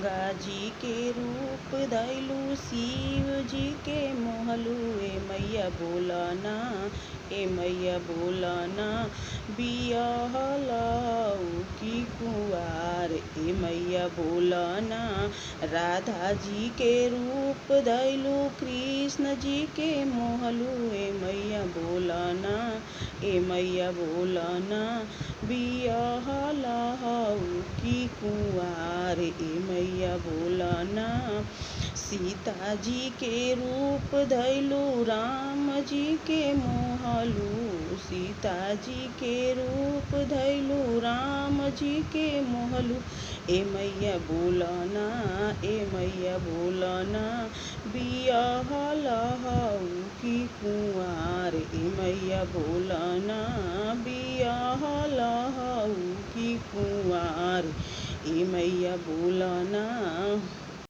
गंगा जी के रूप धैलू, शिव जी के मोहलू। ए मैया बोलाना, ए मैया बोलाना, बियाहलऊ की कुंवार। ए मैया बोलाना, राधा जी के रूप धैलू, कृष्ण जी के मोहलू। ए मैया बोलाना, ए मैया बोलाना, बियाहलऊ की कुंवार। ए मैया बोलाना, सीता जी के रूप धैलू, राम जी के मोहलू। सीता जी के रूप धैलू, राम जी के मोहलू। ए मैया बोलाना, ए मैया बोलाना, बियाहलऊ की कुंवार। ए मैया बोलाना, बियाहलऊ की कुंवार। ए मैया बोलाना।